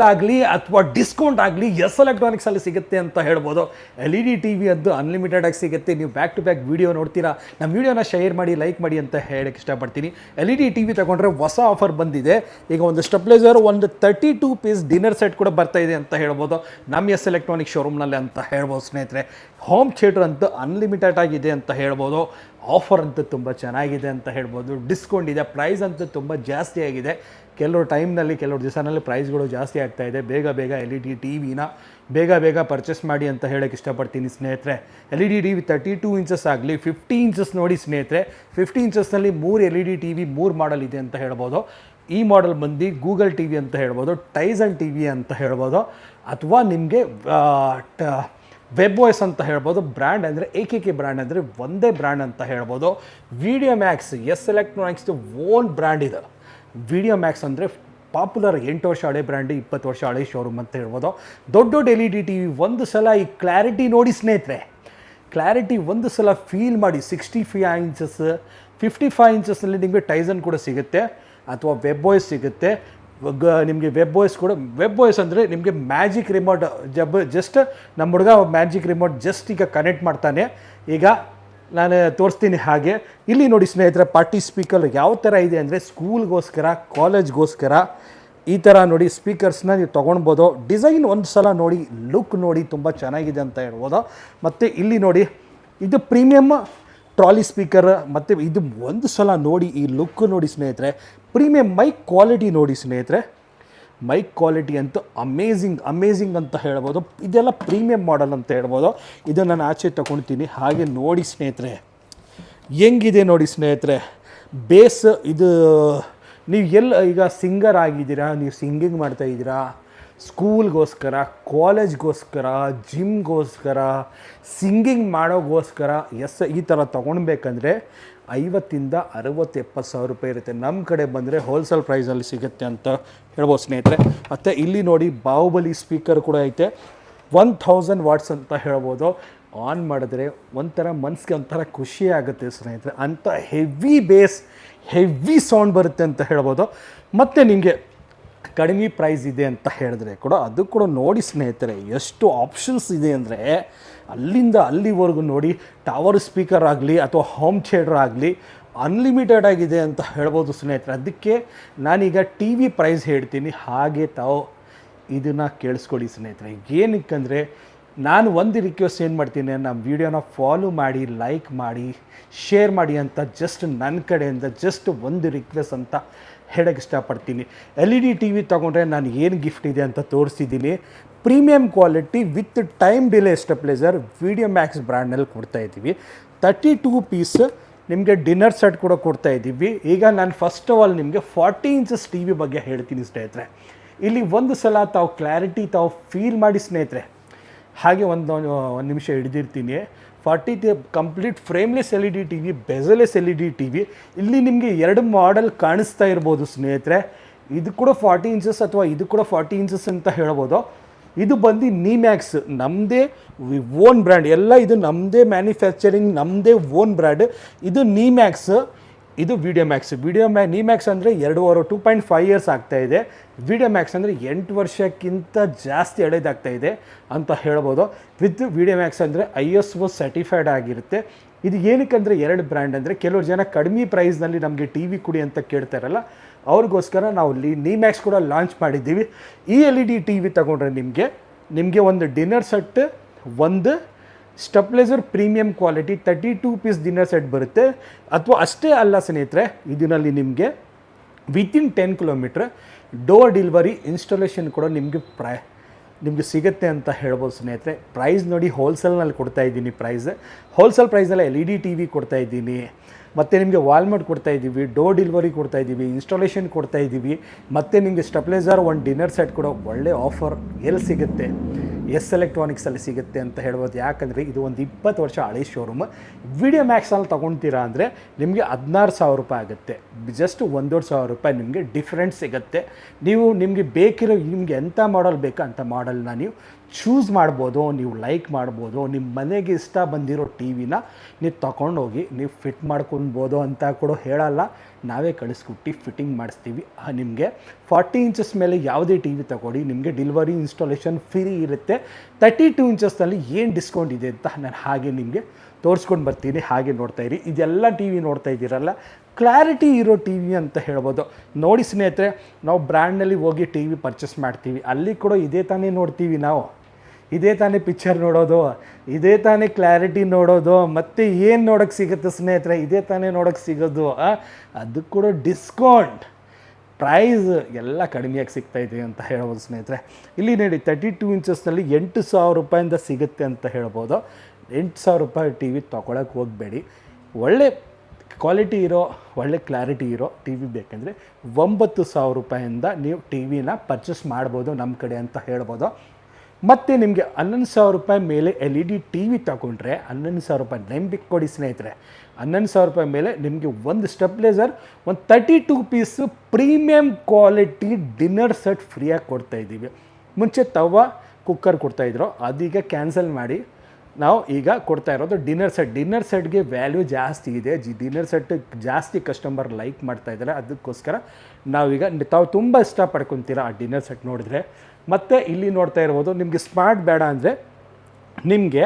ಆಗಲಿ ಅಥವಾ ಡಿಸ್ಕೌಂಟ್ ಆಗಲಿ ಎಸ್ ಎಲೆಕ್ಟ್ರಾನಿಕ್ಸಲ್ಲಿ ಸಿಗುತ್ತೆ ಅಂತ ಹೇಳ್ಬೋದು. LED TV ಅದು ಅನ್ಲಿಮಿಟೆಡ್ ಆಗಿ ಸಿಗುತ್ತೆ. ನೀವು ಬ್ಯಾಕ್ ಟು ಬ್ಯಾಕ್ ವೀಡಿಯೋ ನೋಡ್ತೀರಾ, ನಮ್ಮ ವೀಡಿಯೋನ ಶೇರ್ ಮಾಡಿ, ಲೈಕ್ ಮಾಡಿ ಅಂತ ಹೇಳಕ್ಕೆ ಇಷ್ಟಪಡ್ತೀನಿ. LED TV ತಗೊಂಡ್ರೆ ಹೊಸ ಆಫರ್ ಬಂದಿದೆ. ಈಗ ಒಂದು ಸ್ಟೆಬ್ಲೈಸರ್, ಒಂದು 32 ಪೀಸ್ ಡಿನ್ನರ್ ಸೆಟ್ ಕೂಡ ಬರ್ತಾ ಇದೆ ಅಂತ ಹೇಳ್ಬೋದು ನಮ್ಮ ಎಸ್ ಎಲೆಕ್ಟ್ರಾನಿಕ್ ಶೋರೂಮ್ನಲ್ಲಿ ಅಂತ ಹೇಳ್ಬೋದು ಸ್ನೇಹಿತರೆ. ಹೋಮ್ ಥಿಯೇಟರ್ ಅಂತೂ ಅನ್ಲಿಮಿಟೆಡ್ ಆಗಿದೆ ಅಂತ ಹೇಳ್ಬೋದು. ಆಫರ್ ಅಂತೂ ತುಂಬ ಚೆನ್ನಾಗಿದೆ ಅಂತ ಹೇಳ್ಬೋದು. ಡಿಸ್ಕೌಂಟ್ ಇದೆ. ಪ್ರೈಸ್ ಅಂತೂ ತುಂಬ ಜಾಸ್ತಿ ಆಗಿದೆ. ಕೆಲವು ಟೈಮ್ನಲ್ಲಿ, ಕೆಲವು ದಿವಸನಲ್ಲಿ ಪ್ರೈಸ್ಗಳು ಜಾಸ್ತಿ ಆಗ್ತಾ ಇದೆ. ಬೇಗ LED TVನ ಬೇಗ ಪರ್ಚೇಸ್ ಮಾಡಿ ಅಂತ ಹೇಳೋಕ್ಕೆ ಇಷ್ಟಪಡ್ತೀನಿ ಸ್ನೇಹಿತರೆ. LED TV 32 ಇಂಚಸ್ ಆಗಲಿ, 50 ಇಂಚಸ್ ನೋಡಿ ಸ್ನೇಹಿತರೆ. 50 ಇಂಚಸ್ನಲ್ಲಿ 3 LED TV 3 ಮಾಡಲ್ ಇದೆ ಅಂತ ಹೇಳ್ಬೋದು. ಈ ಮಾಡೆಲ್ ಬಂದು ಗೂಗಲ್ TV ಅಂತ ಹೇಳ್ಬೋದು, ಟೈಸನ್ TV ಅಂತ ಹೇಳ್ಬೋದು, ಅಥವಾ ನಿಮಗೆ ವೆಬ್ ವಾಯ್ಸ್ ಅಂತ ಹೇಳ್ಬೋದು. ಬ್ರ್ಯಾಂಡ್ ಅಂದರೆ AKK ಬ್ರ್ಯಾಂಡ್ ಅಂದರೆ ಒಂದೇ ಬ್ರ್ಯಾಂಡ್ ಅಂತ ಹೇಳ್ಬೋದು. ವಿಡಿಯೋ ಮ್ಯಾಕ್ಸ್ ಎಸ್ ಎಲೆಕ್ಟ್ರಾನಿಕ್ಸ್ದು ಓನ್ ಬ್ರ್ಯಾಂಡ್ ಇದೆ. ವಿಡಿಯೋ ಮ್ಯಾಕ್ಸ್ ಅಂದರೆ ಪಾಪ್ಯುಲರ್ 8 ವರ್ಷ ಹಳೆ ಬ್ರ್ಯಾಂಡ್, 20 ವರ್ಷ ಹಳೆ ಶೋರೂಮ್ ಅಂತ ಹೇಳ್ಬೋದು. ದೊಡ್ಡ LED TV ಒಂದು ಸಲ ಈ ಕ್ಲಾರಿಟಿ ನೋಡಿ ಸ್ನೇಹಿತರೆ. ಕ್ಲಾರಿಟಿ ಒಂದು ಸಲ ಫೀಲ್ ಮಾಡಿ. 65 ಇಂಚಸ್, 55 ಇಂಚಸ್ನಲ್ಲಿ ನಿಮಗೆ ಟೈಸನ್ ಕೂಡ ಸಿಗುತ್ತೆ, ಅಥವಾ ವೆಬ್ ವಾಯ್ಸ್ ಸಿಗುತ್ತೆ. ನಿಮಗೆ ವೆಬ್ ವಾಯ್ಸ್ ಅಂದರೆ ನಿಮಗೆ ಮ್ಯಾಜಿಕ್ ರಿಮೋಟ್ ಜಸ್ಟ್ ನಮ್ಮ ಹುಡುಗ ಮ್ಯಾಜಿಕ್ ರಿಮೋಟ್ ಜಸ್ಟ್ ಈಗ ಕನೆಕ್ಟ್ ಮಾಡ್ತಾನೆ. ಈಗ ನಾನು ತೋರಿಸ್ತೀನಿ. ಹಾಗೆ ಇಲ್ಲಿ ನೋಡಿ ಸ್ನೇಹಿತರೆ, ಪಾರ್ಟಿ ಸ್ಪೀಕರ್ ಯಾವ ಥರ ಇದೆ ಅಂದರೆ ಸ್ಕೂಲ್ಗೋಸ್ಕರ, ಕಾಲೇಜ್ಗೋಸ್ಕರ ಈ ಥರ ನೋಡಿ ಸ್ಪೀಕರ್ಸ್ನ ನೀವು ತೊಗೊಳ್ಬೋದು. ಡಿಸೈನ್ ಒಂದು ಸಲ ನೋಡಿ, ಲುಕ್ ನೋಡಿ, ತುಂಬ ಚೆನ್ನಾಗಿದೆ ಅಂತ ಹೇಳ್ಬೋದು. ಮತ್ತು ಇಲ್ಲಿ ನೋಡಿ, ಇದು ಪ್ರೀಮಿಯಮ್ ಟ್ರಾಲಿ ಸ್ಪೀಕರ್. ಮತ್ತು ಇದು ಒಂದು ಸಲ ನೋಡಿ, ಈ ಲುಕ್ ನೋಡಿ ಸ್ನೇಹಿತರೆ. ಪ್ರೀಮಿಯಮ್ ಮೈಕ್ ಕ್ವಾಲಿಟಿ ನೋಡಿ ಸ್ನೇಹಿತರೆ. ಮೈಕ್ ಕ್ವಾಲಿಟಿ ಅಂತೂ ಅಮೇಝಿಂಗ್ ಅಂತ ಹೇಳ್ಬೋದು. ಇದೆಲ್ಲ ಪ್ರೀಮಿಯಮ್ ಮಾಡೆಲ್ ಅಂತ ಹೇಳ್ಬೋದು. ಇದು ನಾನು ಆಚೆ ತಗೊಳ್ತೀನಿ. ಹಾಗೆ ನೋಡಿ ಸ್ನೇಹಿತರೆ, ಹೆಂಗಿದೆ ನೋಡಿ ಸ್ನೇಹಿತರೆ. ಬೇಸ್ ಇದು ನೀವು ಈಗ ಸಿಂಗರ್ ಆಗಿದ್ದೀರಾ, ನೀವು ಸಿಂಗಿಂಗ್ ಮಾಡ್ತಾಯಿದ್ದೀರಾ, ಸ್ಕೂಲ್ಗೋಸ್ಕರ, ಕಾಲೇಜ್ಗೋಸ್ಕರ, ಜಿಮ್ಗೋಸ್ಕರ, ಸಿಂಗಿಂಗ್ ಮಾಡೋಗೋಸ್ಕರ ಈ ಥರ ತೊಗೊಳ್ಬೇಕಂದ್ರೆ 50,000 60,000 70,000 ರೂಪಾಯಿ ಇರುತ್ತೆ. ನಮ್ಮ ಕಡೆ ಬಂದರೆ ಹೋಲ್ಸೇಲ್ ಪ್ರೈಸಲ್ಲಿ ಸಿಗುತ್ತೆ ಅಂತ ಹೇಳ್ಬೋದು ಸ್ನೇಹಿತರೆ. ಮತ್ತು ಇಲ್ಲಿ ನೋಡಿ, ಬಾಹುಬಲಿ ಸ್ಪೀಕರ್ ಕೂಡ ಐತೆ. 1000 ವಾಟ್ಸ್ ಅಂತ ಹೇಳ್ಬೋದು. ಆನ್ ಮಾಡಿದ್ರೆ ಒಂಥರ ಮನಸ್ಸಿಗೆ ಒಂಥರ ಖುಷಿ ಆಗುತ್ತೆ ಸ್ನೇಹಿತರೆ. ಅಂಥ ಹೆವಿ ಬೇಸ್, ಹೆವಿ ಸೌಂಡ್ ಬರುತ್ತೆ ಅಂತ ಹೇಳ್ಬೋದು. ಮತ್ತು ನಿಮಗೆ ಕಡಿಮೆ ಪ್ರೈಸ್ ಇದೆ ಅಂತ ಹೇಳಿದ್ರೆ ಕೂಡ ಅದು ಕೂಡ ನೋಡಿ ಸ್ನೇಹಿತರೆ, ಎಷ್ಟು ಆಪ್ಷನ್ಸ್ ಇದೆ ಅಂದರೆ ಅಲ್ಲಿಂದ ಅಲ್ಲಿವರೆಗೂ ನೋಡಿ. ಟವರ್ ಸ್ಪೀಕರ್ ಆಗಲಿ ಅಥವಾ ಹೋಮ್ ಥಿಯೇಟರ್ ಆಗಲಿ ಅನ್ಲಿಮಿಟೆಡ್ ಆಗಿದೆ ಅಂತ ಹೇಳ್ಬೋದು ಸ್ನೇಹಿತರೆ. ಅದಕ್ಕೆ ನಾನೀಗ TV ಪ್ರೈಸ್ ಹೇಳ್ತೀನಿ, ಹಾಗೆ ತಾವು ಇದನ್ನು ಕೇಳಿಸ್ಕೊಳ್ಳಿ ಸ್ನೇಹಿತರೆ. ಏನಕ್ಕಂದರೆ ನಾನು ಒಂದು ರಿಕ್ವೆಸ್ಟ್ ಏನು ಮಾಡ್ತೀನಿ, ನಮ್ಮ ವೀಡಿಯೋನ ಫಾಲೋ ಮಾಡಿ, ಲೈಕ್ ಮಾಡಿ, ಶೇರ್ ಮಾಡಿ ಅಂತ ಜಸ್ಟ್ ನನ್ನ ಕಡೆಯಿಂದ ಜಸ್ಟ್ ಒಂದು ರಿಕ್ವೆಸ್ಟ್ ಅಂತ ಹೇಳೋಕ್ಕೆ ಇಷ್ಟಪಡ್ತೀನಿ. LED TV ತೊಗೊಂಡ್ರೆ ನಾನು ಏನು ಗಿಫ್ಟ್ ಇದೆ ಅಂತ ತೋರಿಸಿದ್ದೀನಿ. Premium quality with time delay stabiliser Video Max ಬ್ರ್ಯಾಂಡ್ನಲ್ಲಿ ಕೊಡ್ತಾಯಿದ್ದೀವಿ. 32 ಪೀಸ್ ನಿಮಗೆ ಡಿನ್ನರ್ ಸೆಟ್ ಕೂಡ ಕೊಡ್ತಾಯಿದ್ದೀವಿ. ಈಗ ನಾನು ಫಸ್ಟ್ ಆಫ್ ಆಲ್ ನಿಮಗೆ 40 ಇಂಚಸ್ TV ಬಗ್ಗೆ ಹೇಳ್ತೀನಿ ಸ್ನೇಹಿತರೆ. ಇಲ್ಲಿ ಒಂದು ಸಲ ತಾವು ಕ್ಲಾರಿಟಿ ತಾವು ಫೀಲ್ ಮಾಡಿ ಸ್ನೇಹಿತರೆ. ಹಾಗೆ ಒಂದು ನಿಮಿಷ ಹಿಡಿದಿರ್ತೀನಿ. 40 complete frameless LED TV, baseless LED TV. ಇಲ್ಲಿ ನಿಮಗೆ 2 ಮಾಡೆಲ್ ಕಾಣಿಸ್ತಾ ಇರ್ಬೋದು ಸ್ನೇಹಿತರೆ. ಇದು ಕೂಡ 40 ಇಂಚಸ್ ಅಥವಾ ಇದು ಕೂಡ 40 ಇಂಚಸ್ ಅಂತ ಹೇಳ್ಬೋದು. ಇದು ಬಂದು ನೀಮ್ಯಾಕ್ಸ್, ನಮ್ಮದೇ ಓನ್ ಬ್ರ್ಯಾಂಡ್. ಎಲ್ಲ ಇದು ನಮ್ಮದೇ ಮ್ಯಾನುಫ್ಯಾಕ್ಚರಿಂಗ್, ನಮ್ಮದೇ ಓನ್ ಬ್ರ್ಯಾಂಡ್. ಇದು ನೀಮ್ಯಾಕ್ಸ್, ಇದು ವಿಡಿಯೋ ಮ್ಯಾಕ್ಸ್. ನೀಮ್ಯಾಕ್ಸ್ ಅಂದರೆ 2.5 ಇಯರ್ಸ್ ಆಗ್ತಾಯಿದೆ. ವಿಡಿಯೋ ಮ್ಯಾಕ್ಸ್ ಅಂದರೆ 8 ವರ್ಷಕ್ಕಿಂತ ಜಾಸ್ತಿ ಹಳೇದಾಗ್ತಾಯಿದೆ ಅಂತ ಹೇಳ್ಬೋದು. ವಿತ್ ವಿಡಿಯೋ ಮ್ಯಾಕ್ಸ್ ಅಂದರೆ ISO ಸರ್ಟಿಫೈಡ್ ಆಗಿರುತ್ತೆ. ಇದು ಏನಕ್ಕಂದರೆ 2 ಬ್ರ್ಯಾಂಡ್ ಅಂದರೆ ಕೆಲವರು ಜನ ಕಡಿಮೆ ಪ್ರೈಸ್ನಲ್ಲಿ ನಮಗೆ TV ಕೊಡಿ ಅಂತ ಕೇಳ್ತಾರಲ್ಲ, ಅವ್ರಿಗೋಸ್ಕರ ನಾವು ನೀಮ್ಯಾಕ್ಸ್ ಕೂಡ ಲಾಂಚ್ ಮಾಡಿದ್ದೀವಿ. ಈ LED TV ತಗೊಂಡ್ರೆ ನಿಮಗೆ ಒಂದು ಡಿನ್ನರ್ ಸೆಟ್, ಒಂದು stabiliser premium quality 32 piece dinner set ಬರುತ್ತೆ. ಅಥವಾ ಅಷ್ಟೇ ಅಲ್ಲ ಸ್ನೇಹಿತರೆ, ಇದರಲ್ಲಿ ನಿಮಗೆ within 10 kilometre door delivery installation ಕೂಡ ನಿಮಗೆ ಸಿಗುತ್ತೆ ಅಂತ ಹೇಳ್ಬೋದು ಸ್ನೇಹಿತರೆ. ಪ್ರೈಸ್ ನೋಡಿ, ಹೋಲ್ಸೇಲ್ನಲ್ಲಿ ಕೊಡ್ತಾಯಿದ್ದೀನಿ. ಹೋಲ್ಸೇಲ್ ಪ್ರೈಸಲ್ಲಿ LED TV ಕೊಡ್ತಾಯಿದ್ದೀನಿ. ಮತ್ತು ನಿಮಗೆ ವಾಲ್ಮಾರ್ಟ್ ಕೊಡ್ತಾಯಿದ್ದೀವಿ, ಡೋರ್ ಡೆಲಿವರಿ ಕೊಡ್ತಾಯಿದ್ದೀವಿ, ಇನ್ಸ್ಟಾಲೇಷನ್ ಕೊಡ್ತಾಯಿದ್ದೀವಿ. ಮತ್ತು ನಿಮಗೆ ಸ್ಟೆಬ್ಲೈಸರ್, ಒಂದು ಡಿನ್ನರ್ ಸೆಟ್ ಕೂಡ ಒಳ್ಳೆ ಆಫರ್ ಎಲ್ಲಿ ಸಿಗುತ್ತೆ, ಎಸ್ ಎಲೆಕ್ಟ್ರಾನಿಕ್ಸಲ್ಲಿ ಸಿಗುತ್ತೆ ಅಂತ ಹೇಳ್ಬೋದು. ಯಾಕಂದರೆ ಇದು ಒಂದು 20 ವರ್ಷ ಹಳೆ ಶೋರೂಮ್. ವಿಡಿಯೋ ಮ್ಯಾಕ್ಸಲ್ಲಿ ತೊಗೊಳ್ತೀರಾ ಅಂದರೆ ನಿಮಗೆ 16,000 ರೂಪಾಯಿ ಆಗುತ್ತೆ. ಜಸ್ಟ್ 1,500 ರೂಪಾಯಿ ನಿಮಗೆ ಡಿಫ್ರೆನ್ಸ್ ಸಿಗುತ್ತೆ. ನಿಮಗೆ ಬೇಕಿರೋ, ನಿಮಗೆ ಎಂಥ ಮಾಡಲ್ ಬೇಕೋ ಅಂಥ ಮಾಡಲ್ನ ನೀವು ಚೂಸ್ ಮಾಡ್ಬೋದು, ನೀವು ಲೈಕ್ ಮಾಡ್ಬೋದು. ನಿಮ್ಮ ಮನೆಗೆ ಇಷ್ಟ ಬಂದಿರೋ TVನ ನೀವು ತೊಗೊಂಡೋಗಿ ನೀವು ಫಿಟ್ ಮಾಡ್ಕೊಳ್ಬೋದು ಅಂತ ಕೂಡ ಹೇಳಲ್ಲ. ನಾವೇ ಕಳಿಸ್ಕೊಟ್ಟು ಫಿಟ್ಟಿಂಗ್ ಮಾಡಿಸ್ತೀವಿ. ನಿಮಗೆ 40 ಇಂಚಸ್ ಮೇಲೆ ಯಾವುದೇ ಟಿ ವಿ ತಗೊಳ್ಳಿ ನಿಮಗೆ ಡೆಲಿವರಿ ಇನ್ಸ್ಟಾಲೇಷನ್ ಫ್ರೀ ಇರುತ್ತೆ. 32 ಇಂಚಸ್ನಲ್ಲಿ ಏನು ಡಿಸ್ಕೌಂಟ್ ಇದೆ ಅಂತ ನಾನು ಹಾಗೆ ನಿಮಗೆ ತೋರಿಸ್ಕೊಂಡು ಬರ್ತೀನಿ, ಹಾಗೆ ನೋಡ್ತಾ ಇರಿ. ಇದೆಲ್ಲ ಟಿ ವಿ ನೋಡ್ತಾ ಇದ್ದೀರಲ್ಲ, ಕ್ಲಾರಿಟಿ ಇರೋ ಟಿ ವಿ ಅಂತ ಹೇಳ್ಬೋದು. ನೋಡಿ ಸ್ನೇಹಿತರೆ, ನಾವು ಬ್ರ್ಯಾಂಡ್ನಲ್ಲಿ ಹೋಗಿ ಟಿ ವಿ ಪರ್ಚೇಸ್ ಮಾಡ್ತೀವಿ, ಅಲ್ಲಿ ಕೂಡ ಇದೇ ತಾನೇ ನೋಡ್ತೀವಿ ನಾವು, ಇದೇ ತಾನೇ ಪಿಕ್ಚರ್ ನೋಡೋದು, ಇದೇ ತಾನೇ ಕ್ಲಾರಿಟಿ ನೋಡೋದು, ಮತ್ತು ಏನು ನೋಡೋಕ್ಕೆ ಸಿಗುತ್ತೆ ಸ್ನೇಹಿತರೆ, ಇದೇ ತಾನೇ ನೋಡೋಕ್ಕೆ ಸಿಗೋದು. ಅದು ಕೂಡ ಡಿಸ್ಕೌಂಟ್ ಪ್ರೈಸ್ ಎಲ್ಲ ಕಡಿಮೆಯಾಗಿ ಸಿಗ್ತಾಯಿದೆ ಅಂತ ಹೇಳ್ಬೋದು ಸ್ನೇಹಿತರೆ. ಇಲ್ಲಿ ನೋಡಿ 32 ಇಂಚಸ್ನಲ್ಲಿ 8,000 ರೂಪಾಯಿಂದ ಸಿಗುತ್ತೆ ಅಂತ ಹೇಳ್ಬೋದು. 8,000 ರೂಪಾಯಿ ಟಿ ವಿ ತೊಗೊಳಕ್ಕೆ ಹೋಗಬೇಡಿ. ಒಳ್ಳೆ ಕ್ವಾಲಿಟಿ ಇರೋ, ಒಳ್ಳೆ ಕ್ಲಾರಿಟಿ ಇರೋ ಟಿ ವಿ ಬೇಕೆಂದರೆ 9,000 ರೂಪಾಯಿಂದ ನೀವು ಟಿ ವಿನ ಪರ್ಚೇಸ್ ಮಾಡ್ಬೋದು ನಮ್ಮ ಕಡೆ ಅಂತ ಹೇಳ್ಬೋದು. ಮತ್ತು ನಿಮಗೆ 11,000 ರೂಪಾಯಿ ಮೇಲೆ LED ಟಿ ವಿ ತಗೊಂಡ್ರೆ 11,000 ರೂಪಾಯಿ ನೆಂಬಿಕೆ ಕೊಡಿ ಸ್ನೇಹಿತರೆ. 11,000 ರೂಪಾಯಿ ಮೇಲೆ ನಿಮಗೆ ಒಂದು ಸ್ಟೆಬ್ಲೈಸರ್, ಒಂದು 32 piece premium quality dinner set ಫ್ರೀಯಾಗಿ ಕೊಡ್ತಾಯಿದ್ದೀವಿ. ಮುಂಚೆ ತವಾ ಕುಕ್ಕರ್ ಕೊಡ್ತಾಯಿದ್ರು, ಅದೀಗ ಕ್ಯಾನ್ಸಲ್ ಮಾಡಿ ನಾವು ಈಗ ಕೊಡ್ತಾ ಇರೋದು ಡಿನ್ನರ್ ಸೆಟ್ಗೆ ವ್ಯಾಲ್ಯೂ ಜಾಸ್ತಿ ಇದೆ. ಡಿನ್ನರ್ ಸೆಟ್ ಜಾಸ್ತಿ ಕಸ್ಟಮರ್ ಲೈಕ್ ಮಾಡ್ತಾಯಿದ್ದಾರೆ, ಅದಕ್ಕೋಸ್ಕರ ನಾವೀಗ ತಾವು ತುಂಬ ಇಷ್ಟಪಡ್ಕೊತೀರ ಆ ಡಿನ್ನರ್ ಸೆಟ್ ನೋಡಿದ್ರೆ. ಮತ್ತು ಇಲ್ಲಿ ನೋಡ್ತಾ ಇರ್ಬೋದು, ನಿಮಗೆ ಸ್ಮಾರ್ಟ್ ಬೇಡ ಅಂದರೆ ನಿಮಗೆ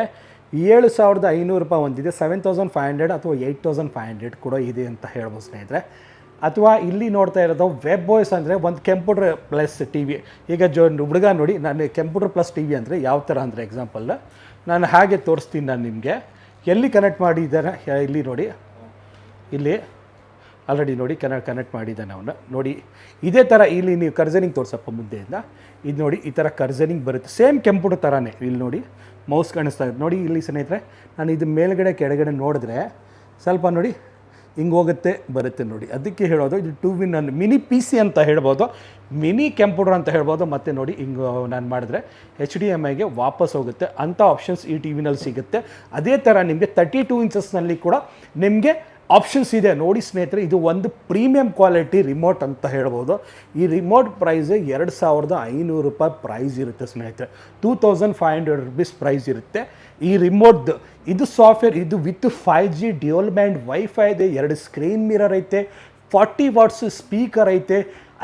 7,500 ರೂಪಾಯಿ ಒಂದಿದೆ, 7,500 ಅಥವಾ 8,500 ಕೂಡ ಇದೆ ಅಂತ ಹೇಳ್ಬೋದು ಸ್ನೇಹಿತರೆ. ಅಥವಾ ಇಲ್ಲಿ ನೋಡ್ತಾ ಇರೋದು ವೆಬ್ ವಾಯ್ಸ್ ಅಂದರೆ ಒಂದು ಕಂಪ್ಯೂಟರ್ ಪ್ಲಸ್ ಟಿ ವಿ. ಈಗ ಹುಡುಗ ನೋಡಿ, ನಾನು ಕಂಪ್ಯೂಟರ್ ಪ್ಲಸ್ ಟಿ ವಿ ಅಂದರೆ ಯಾವ ಥರ ಅಂದರೆ ಎಕ್ಸಾಂಪಲ್ ನಾನು ಹಾಗೆ ತೋರಿಸ್ತೀನಿ. ನಾನು ನಿಮಗೆ ಎಲ್ಲಿ ಕನೆಕ್ಟ್ ಮಾಡಿದ್ದಾರೆ, ಇಲ್ಲಿ ನೋಡಿ, ಇಲ್ಲಿ ಆಲ್ರೆಡಿ ನೋಡಿ ಕನೆಕ್ಟ್ ಮಾಡಿದ್ದಾನೆ ಅವನು ನೋಡಿ. ಇದೇ ಥರ ಇಲ್ಲಿ ನೀವು ಕರ್ಸನಿಂಗ್ ತೋರಿಸಪ್ಪ ಮುಂದೆಯಿಂದ, ಇದು ನೋಡಿ ಈ ಥರ ಕರ್ಸನಿಂಗ್ ಬರುತ್ತೆ, ಸೇಮ್ ಕಂಪ್ಯೂಟರ್ ಥರನೇ. ಇಲ್ಲಿ ನೋಡಿ ಮೌಸ್ ಕಾಣಿಸ್ತಾ ಇದೆ ನೋಡಿ. ಇಲ್ಲಿ ಸ್ನೇಹಿತರೆ, ನಾನು ಇದು ಮೇಲ್ಗಡೆ ಕೆಳಗಡೆ ನೋಡಿದ್ರೆ ಸ್ವಲ್ಪ ನೋಡಿ ಹಿಂಗೆ ಹೋಗುತ್ತೆ ಬರುತ್ತೆ ನೋಡಿ. ಅದಕ್ಕೆ ಹೇಳೋದು ಇದು 2-in-1 ಮಿನಿ ಪಿ ಸಿ ಅಂತ ಹೇಳ್ಬೋದು, ಮಿನಿ ಕಂಪ್ಯೂಟರ್ ಅಂತ ಹೇಳ್ಬೋದು. ಮತ್ತು ನೋಡಿ ಹಿಂಗೆ ನಾನು ಮಾಡಿದ್ರೆ HDMIಗೆ ವಾಪಸ್ ಹೋಗುತ್ತೆ, ಅಂಥ ಆಪ್ಷನ್ಸ್ ಈ ಟಿ ವಿನಲ್ಲಿ ಸಿಗುತ್ತೆ. ಅದೇ ಥರ ನಿಮಗೆ 32 ಇಂಚಸ್ನಲ್ಲಿ ಕೂಡ ನಿಮಗೆ ಆಪ್ಷನ್ಸ್ ಇದೆ ನೋಡಿ ಸ್ನೇಹಿತರೆ. ಇದು ಒಂದು ಪ್ರೀಮಿಯಂ ಕ್ವಾಲಿಟಿ ರಿಮೋಟ್ ಅಂತ ಹೇಳ್ಬೋದು. ಈ ರಿಮೋಟ್ ಪ್ರೈಸ್ 2,500 ರೂಪಾಯಿ ಪ್ರೈಸ್ ಇರುತ್ತೆ ಸ್ನೇಹಿತರೆ. 2,500 ರುಪೀಸ್ ಪ್ರೈಸ್ ಇರುತ್ತೆ ಈ ರಿಮೋಟ್ದು. ಇದು ಸಾಫ್ಟ್ವೇರ್, ಇದು with 5G dual band wifi ಇದೆ, 2 ಸ್ಕ್ರೀನ್ ಮಿರರ್ ಐತೆ, 40 ವಾಟ್ಸ್ ಸ್ಪೀಕರ್ ಐತೆ,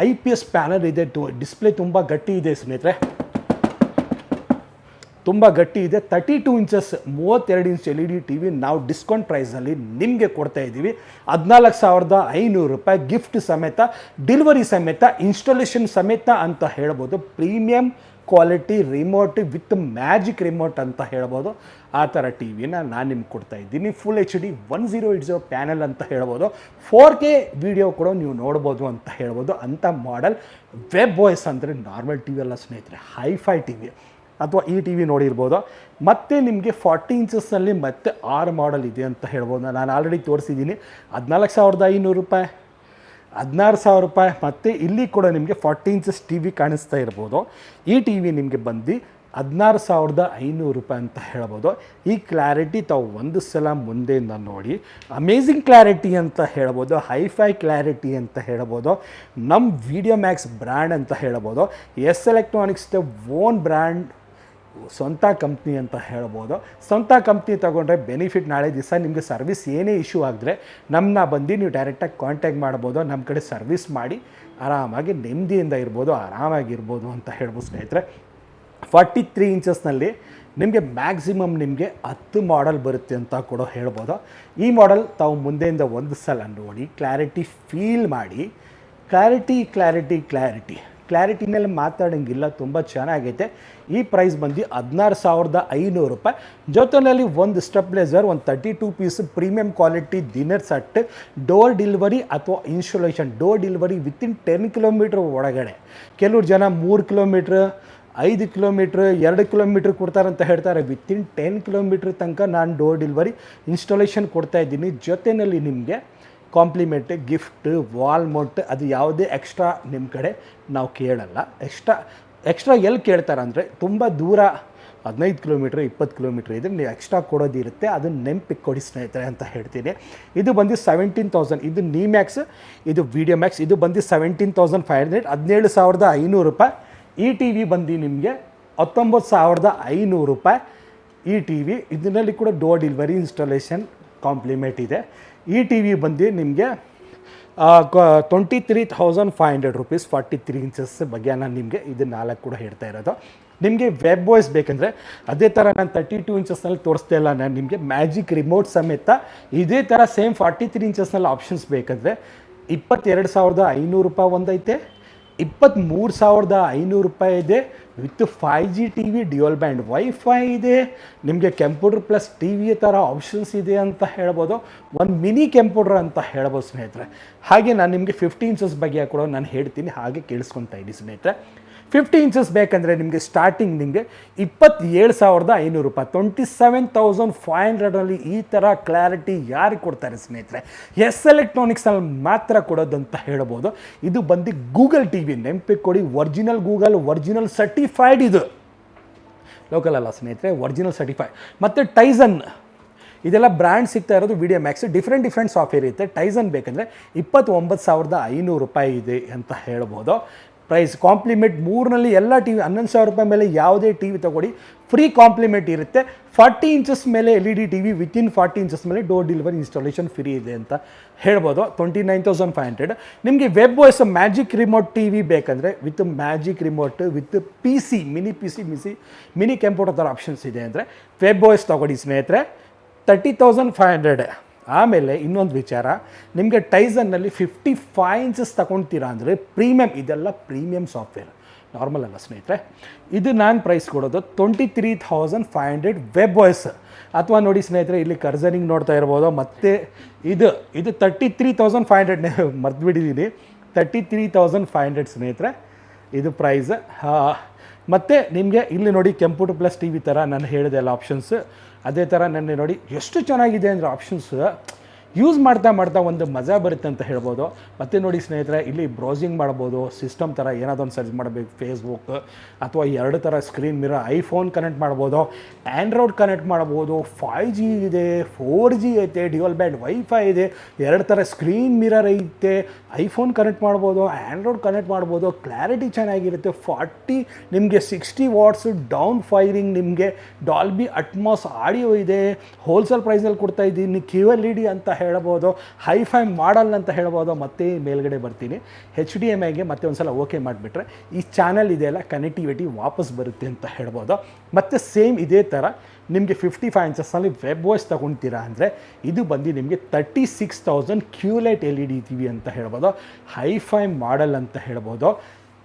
IPS ಪ್ಯಾನಲ್ ಇದೆ, ಡಿಸ್ಪ್ಲೇ ತುಂಬ ಗಟ್ಟಿ ಇದೆ ಸ್ನೇಹಿತರೆ, ತುಂಬ ಗಟ್ಟಿ ಇದೆ. 32 inches 32 inch LED T V ನಾವು ಡಿಸ್ಕೌಂಟ್ ಪ್ರೈಸಲ್ಲಿ ನಿಮಗೆ ಕೊಡ್ತಾ ಇದ್ದೀವಿ 14,500 ರೂಪಾಯಿ, ಗಿಫ್ಟ್ ಸಮೇತ, ಡೆಲಿವರಿ ಸಮೇತ, ಇನ್ಸ್ಟಾಲೇಷನ್ ಸಮೇತ ಅಂತ ಹೇಳ್ಬೋದು. Premium quality remote with magic remote ಅಂತ ಹೇಳ್ಬೋದು. ಆ ಥರ ಟಿ ವಿನ ನಾನು ನಿಮ್ಗೆ ಕೊಡ್ತಾ ಇದ್ದೀನಿ. ಫುಲ್ HD 1080 ಪ್ಯಾನಲ್ ಅಂತ ಹೇಳ್ಬೋದು. 4K ವಿಡಿಯೋ ಕೂಡ ನೀವು ನೋಡ್ಬೋದು ಅಂತ ಹೇಳ್ಬೋದು. ಅಂಥ ಮಾಡೆಲ್. ವೆಬ್ ವಾಯ್ಸ್ ಅಂದರೆ ನಾರ್ಮಲ್ ಟಿ ವಿ ಅಲ್ಲ ಸ್ನೇಹಿತರೆ, ಹೈಫೈ ಟಿ ವಿ ಅಥವಾ ಈ ಟಿ ವಿ ನೋಡಿರ್ಬೋದು. ಮತ್ತು ನಿಮಗೆ 40 ಇಂಚಸ್ನಲ್ಲಿ ಮತ್ತೆ 6 ಮಾಡೆಲ್ ಇದೆ ಅಂತ ಹೇಳ್ಬೋದು. ನಾನು ಆಲ್ರೆಡಿ ತೋರಿಸಿದ್ದೀನಿ. 14,500 ರೂಪಾಯಿ, 16,000 ರೂಪಾಯಿ. ಮತ್ತು ಇಲ್ಲಿ ಕೂಡ ನಿಮಗೆ 40 ಇಂಚಸ್ ಟಿ ವಿ ಕಾಣಿಸ್ತಾ ಇರ್ಬೋದು. ಈ ಟಿ ವಿ ನಿಮಗೆ ಬಂದು 16,500 ರೂಪಾಯಿ ಅಂತ ಹೇಳ್ಬೋದು. ಈ ಕ್ಲಾರಿಟಿ ತಾವು ಒಂದು ಸಲ ಮುಂದೆಯಿಂದ ನೋಡಿ, ಅಮೇಝಿಂಗ್ ಕ್ಲಾರಿಟಿ ಅಂತ ಹೇಳ್ಬೋದು, ಹೈಫೈ ಕ್ಲಾರಿಟಿ ಅಂತ ಹೇಳ್ಬೋದು. ನಮ್ಮ ವಿಡಿಯೋ ಮ್ಯಾಕ್ಸ್ ಬ್ರ್ಯಾಂಡ್ ಅಂತ ಹೇಳ್ಬೋದು. ಎಸ್ ಎಲೆಕ್ಟ್ರಾನಿಕ್ಸ್ ಓನ್ ಬ್ರ್ಯಾಂಡ್, ಸ್ವಂತ ಕಂಪ್ನಿ ಅಂತ ಹೇಳ್ಬೋದು. ಸ್ವಂತ ಕಂಪ್ನಿ ತೊಗೊಂಡ್ರೆ ಬೆನಿಫಿಟ್, ನಾಳೆ ದಿವಸ ನಿಮಗೆ ಸರ್ವಿಸ್ ಏನೇ ಇಶ್ಯೂ ಆಗಿದ್ರೆ ನಮ್ಮನ್ನ ಬಂದು ನೀವು ಡೈರೆಕ್ಟಾಗಿ ಕಾಂಟ್ಯಾಕ್ಟ್ ಮಾಡ್ಬೋದು. ನಮ್ಮ ಕಡೆ ಸರ್ವಿಸ್ ಮಾಡಿ ಆರಾಮಾಗಿ ನೆಮ್ಮದಿಯಿಂದ ಇರ್ಬೋದು, ಆರಾಮಾಗಿರ್ಬೋದು ಅಂತ ಹೇಳ್ಬೋದು ಸ್ನೇಹಿತರೆ. 43 ಇಂಚಸ್ನಲ್ಲಿ ನಿಮಗೆ ಮ್ಯಾಕ್ಸಿಮಮ್ ನಿಮಗೆ 10 ಮಾಡೆಲ್ ಬರುತ್ತೆ ಅಂತ ಕೂಡ ಹೇಳ್ಬೋದು. ಈ ಮಾಡೆಲ್ ತಾವು ಮುಂದೆಯಿಂದ ಒಂದು ಸಲ ನೋಡಿ, ಕ್ಲಾರಿಟಿ ಫೀಲ್ ಮಾಡಿ. ಕ್ಲಾರಿಟಿ ಮೇಲೆ ಮಾತಾಡೋಂಗಿಲ್ಲ, ತುಂಬ ಚೆನ್ನಾಗೈತೆ. ಈ ಪ್ರೈಸ್ ಬಂದು 16,500 ರೂಪಾಯಿ. ಜೊತೆಯಲ್ಲಿ ಒಂದು ಸ್ಟೆಬ್ಲೈಸರ್, ಒಂದು 32 piece premium quality dinner set, door delivery ಅಥವಾ installation. Door delivery within 10 kilometre ಒಳಗಡೆ. ಕೆಲವ್ರು ಜನ 3 ಕಿಲೋಮೀಟ್ರ್, 5 ಕಿಲೋಮೀಟ್ರ್, 2 ಕಿಲೋಮೀಟ್ರ್ ಕೊಡ್ತಾರಂತ ಹೇಳ್ತಾರೆ. ವಿತಿನ್ 10 ಕಿಲೋಮೀಟ್ರ್ ತನಕ ನಾನು ಡೋರ್ ಡೆಲಿವರಿ ಇನ್ಸ್ಟಾಲೇಷನ್ ಕೊಡ್ತಾಯಿದ್ದೀನಿ. ಜೊತೆಯಲ್ಲಿ ನಿಮಗೆ ಕಾಂಪ್ಲಿಮೆಂಟ್, ಗಿಫ್ಟ್, ವಾಲ್ ಮೌಂಟ್, ಅದು ಯಾವುದೇ ಎಕ್ಸ್ಟ್ರಾ ನಿಮ್ಮ ಕಡೆ ನಾವು ಕೇಳಲ್ಲ. ಎಕ್ಸ್ಟ್ರಾ ಎಲ್ಲಿ ಕೇಳ್ತಾರೆ ಅಂದರೆ ತುಂಬ ದೂರ 15 ಕಿಲೋಮೀಟ್ರ್, 20 ಕಿಲೋಮೀಟ್ರ್ ಇದ್ರೆ ನೀವು ಎಕ್ಸ್ಟ್ರಾ ಕೊಡೋದಿರುತ್ತೆ, ಅದನ್ನು ನೆನಪಿಗೆ ಕೊಡಿ ಸ್ನೇಹಿತರೆ ಅಂತ ಹೇಳ್ತೀನಿ. ಇದು ಬಂದು 17,000. ಇದು ನೀ ಮ್ಯಾಕ್ಸ್, ಇದು ವಿಡಿಯೋ ಮ್ಯಾಕ್ಸ್. ಇದು ಬಂದು 17,500, 17,500 ರೂಪಾಯಿ. ಈ ಟಿ ವಿ ಬಂದು ನಿಮಗೆ 19,500 ರೂಪಾಯಿ ಈ ಟಿ ವಿ. ಇದರಲ್ಲಿ ಕೂಡ ಡೋರ್ ಡೆಲಿವರಿ ಇನ್ಸ್ಟಾಲೇಷನ್ ಕಾಂಪ್ಲಿಮೆಂಟ್ ಇದೆ. ಈ ಟಿ ವಿ ಬಂದು ನಿಮಗೆ ₹23,500 43 ಇಂಚಸ್ ಬಗ್ಗೆ ನಾನು ನಿಮಗೆ ಇದು 4 ಕೂಡ ಹೇಳ್ತಾ ಇರೋದು. ನಿಮಗೆ ವೆಬ್ ವಾಯ್ಸ್ ಬೇಕಂದರೆ ಅದೇ ಥರ ನಾನು 32 ಇಂಚಸ್ನಲ್ಲಿ ತೋರಿಸ್ತಾ ಇಲ್ಲ, ನಾನು ನಿಮಗೆ ಮ್ಯಾಜಿಕ್ ರಿಮೋಟ್ ಸಮೇತ ಇದೇ ಥರ ಸೇಮ್ 43 ಇಂಚಸ್ನಲ್ಲಿ ಆಪ್ಷನ್ಸ್ ಬೇಕಂದರೆ ₹22,500 ಒಂದೈತೆ, ₹23,500 ಇದೆ with 5G T V dual band wifi ಇದೆ. ನಿಮಗೆ ಕಂಪ್ಯೂಟರ್ ಪ್ಲಸ್ ಟಿ ವಿ ಥರ ಆಪ್ಷನ್ಸ್ ಇದೆ ಅಂತ ಹೇಳ್ಬೋದು. ಒಂದು ಮಿನಿ ಕಂಪ್ಯೂಟರ್ ಅಂತ ಹೇಳ್ಬೋದು ಸ್ನೇಹಿತರೆ. ಹಾಗೆ ನಾನು ನಿಮಗೆ 50 ಇಂಚಸ್ ಬಗ್ಗೆ ಕೂಡ ನಾನು ಹೇಳ್ತೀನಿ, ಹಾಗೆ ಕೇಳಿಸ್ಕೊತಾ ಇದ್ದೀನಿ ಸ್ನೇಹಿತರೆ. 50 ಇಂಚಸ್ ಬೇಕಂದರೆ ನಿಮಗೆ ಸ್ಟಾರ್ಟಿಂಗ್ ನಿಮಗೆ ₹27,500 27,500 ಈ ಥರ ಕ್ಲಾರಿಟಿ ಯಾರಿಗೆ ಕೊಡ್ತಾರೆ ಸ್ನೇಹಿತರೆ? ಎಸ್ ಎಲೆಕ್ಟ್ರಾನಿಕ್ಸಲ್ಲಿ ಮಾತ್ರ ಕೊಡೋದಂತ ಹೇಳ್ಬೋದು. ಇದು ಬಂದು ಗೂಗಲ್ ಟಿ ವಿ, ನೆನಪಿಗೆ ಕೊಡಿ, ಒರಿಜಿನಲ್ ಗೂಗಲ್, ಒರಿಜಿನಲ್ ಸರ್ಟಿಫೈಡ್, ಇದು ಲೋಕಲ್ ಅಲ್ಲ ಸ್ನೇಹಿತರೆ, ಒರಿಜಿನಲ್ ಸರ್ಟಿಫೈಡ್. ಮತ್ತು ಟೈಸನ್, ಇದೆಲ್ಲ ಬ್ರ್ಯಾಂಡ್ ಸಿಗ್ತಾ ಇರೋದು ವಿಡಿಯೋ ಮ್ಯಾಕ್ಸ್, ಡಿಫ್ರೆಂಟ್ ಸಾಫ್ಟ್ವೇರ್ ಇರುತ್ತೆ. ಟೈಸನ್ ಬೇಕಂದರೆ ₹29,500 ಇದೆ ಅಂತ ಹೇಳ್ಬೋದು. ಪ್ರೈಸ್ ಕಾಂಪ್ಲಿಮೆಂಟ್ 3ನಲ್ಲಿ ಎಲ್ಲ ಟಿ ವಿ ₹11,000 ಮೇಲೆ ಯಾವುದೇ ಟಿ ವಿ ತೊಗೊಳ್ಳಿ ಫ್ರೀ ಕಾಂಪ್ಲಿಮೆಂಟ್ ಇರುತ್ತೆ. 40 ಇಂಚಸ್ ಮೇಲೆ LED T V within 40 inches ಮೇಲೆ ಡೋರ್ ಡೆಲಿವರಿ ಇನ್ಸ್ಟಾಲೇಷನ್ ಫ್ರೀ ಇದೆ ಅಂತ ಹೇಳ್ಬೋದು. 29,500. ನಿಮಗೆ web voice magic remote T V ಬೇಕಂದರೆ with magic remote with PC mini computer ಥರ ಆಪ್ಷನ್ಸ್ ಇದೆ ಅಂದರೆ ವೆಬ್ ವಾಯ್ಸ್ ತೊಗೊಳ್ಳಿ ಸ್ನೇಹಿತರೆ, 30,500. ಆಮೇಲೆ ಇನ್ನೊಂದು ವಿಚಾರ, ನಿಮಗೆ ಟೈಸನ್ನಲ್ಲಿ 55 ಇಂಚಸ್ ತಗೊಳ್ತೀರಾ ಅಂದರೆ ಪ್ರೀಮಿಯಮ್, ಇದೆಲ್ಲ ಪ್ರೀಮಿಯಮ್ ಸಾಫ್ಟ್ವೇರ್, ನಾರ್ಮಲ್ ಅಲ್ಲ ಸ್ನೇಹಿತರೆ. ಇದು ನಾನು ಪ್ರೈಸ್ ಕೊಡೋದು 23,500 ವೆಬ್ ವಾಯ್ಸ್. ಅಥವಾ ನೋಡಿ ಸ್ನೇಹಿತರೆ, ಇಲ್ಲಿ ಕರ್ಸರಿಂಗ್ ನೋಡ್ತಾ ಇರ್ಬೋದು. ಮತ್ತು ಇದು 33,500 ಮರ್ತ್ಬಿಟ್ಟಿದ್ದೀನಿ, 33,500 ಸ್ನೇಹಿತರೆ ಇದು ಪ್ರೈಸ್. ಮತ್ತು ನಿಮಗೆ ಇಲ್ಲಿ ನೋಡಿ ಕಂಪ್ಯೂಟರ್ ಪ್ಲಸ್ ಟಿ ವಿ ಥರ ನಾನು ಹೇಳಿದೆ ಎಲ್ಲ ಆಪ್ಷನ್ಸ್, ಅದೇ ಥರ ನನ್ನ ನೋಡಿ ಎಷ್ಟು ಚೆನ್ನಾಗಿದೆ ಅಂದರೆ ಆಪ್ಷನ್ಸ್ ಯೂಸ್ ಮಾಡ್ತಾ ಒಂದು ಮಜಾ ಬರುತ್ತೆ ಅಂತ ಹೇಳ್ಬೋದು. ಮತ್ತು ನೋಡಿ ಸ್ನೇಹಿತರೆ, ಇಲ್ಲಿ ಬ್ರೌಸಿಂಗ್ ಮಾಡ್ಬೋದು, ಸಿಸ್ಟಮ್ ಥರ ಏನಾದರೂ ಒಂದು ಸರ್ಚ್ ಮಾಡಬೇಕು, ಫೇಸ್ಬುಕ್ ಅಥವಾ 2 ಥರ ಸ್ಕ್ರೀನ್ ಮಿರರ್, ಐಫೋನ್ ಕನೆಕ್ಟ್ ಮಾಡ್ಬೋದು, ಆ್ಯಂಡ್ರಾಯ್ಡ್ ಕನೆಕ್ಟ್ ಮಾಡ್ಬೋದು, 5G ಇದೆ, 4G ಐತೆ, ಡ್ಯುಯಲ್ ಬ್ಯಾಂಡ್ ವೈಫೈ ಇದೆ, 2 ಥರ ಸ್ಕ್ರೀನ್ ಮಿರರ್ ಐತೆ, ಐಫೋನ್ ಕನೆಕ್ಟ್ ಮಾಡ್ಬೋದು, ಆ್ಯಂಡ್ರಾಯ್ಡ್ ಕನೆಕ್ಟ್ ಮಾಡ್ಬೋದು, ಕ್ಲಾರಿಟಿ ಚೆನ್ನಾಗಿರುತ್ತೆ. 40 ನಿಮಗೆ 60 ವಾಟ್ಸ್ ಡೌನ್ ಫೈರಿಂಗ್, ನಿಮಗೆ ಡಾಲ್ಬಿ ಅಟ್ಮಾಸ್ ಆಡಿಯೋ ಇದೆ. ಹೋಲ್ಸೇಲ್ ಪ್ರೈಸಲ್ಲಿ ಕೊಡ್ತಾ ಇದ್ದೀನಿ, QLED ಅಂತ ಹೇಳ್ಬೋದು, ಹೈಫೈ ಮಾಡಲ್ ಅಂತ ಹೇಳ್ಬೋದು. ಮತ್ತೆ ಮೇಲ್ಗಡೆ ಬರ್ತೀನಿ, HDMIಗೆ ಮತ್ತೆ ಒಂದು ಸಲ ಓಕೆ ಮಾಡಿಬಿಟ್ರೆ ಈ ಚಾನಲ್ ಇದೆಯಲ್ಲ ಕನೆಕ್ಟಿವಿಟಿ ವಾಪಸ್ ಬರುತ್ತೆ ಅಂತ ಹೇಳ್ಬೋದು. ಮತ್ತು ಸೇಮ್ ಇದೇ ಥರ ನಿಮಗೆ 55 ಇಂಚಸ್ನಲ್ಲಿ ವೆಬ್ ವಾಯ್ಸ್ ತೊಗೊಳ್ತೀರಾ ಅಂದರೆ ಇದು ಬಂದು ನಿಮಗೆ 36,000 QLED LED ಟಿ ವಿ ಅಂತ ಹೇಳ್ಬೋದು, ಹೈಫೈ ಮಾಡಲ್ ಅಂತ ಹೇಳ್ಬೋದು.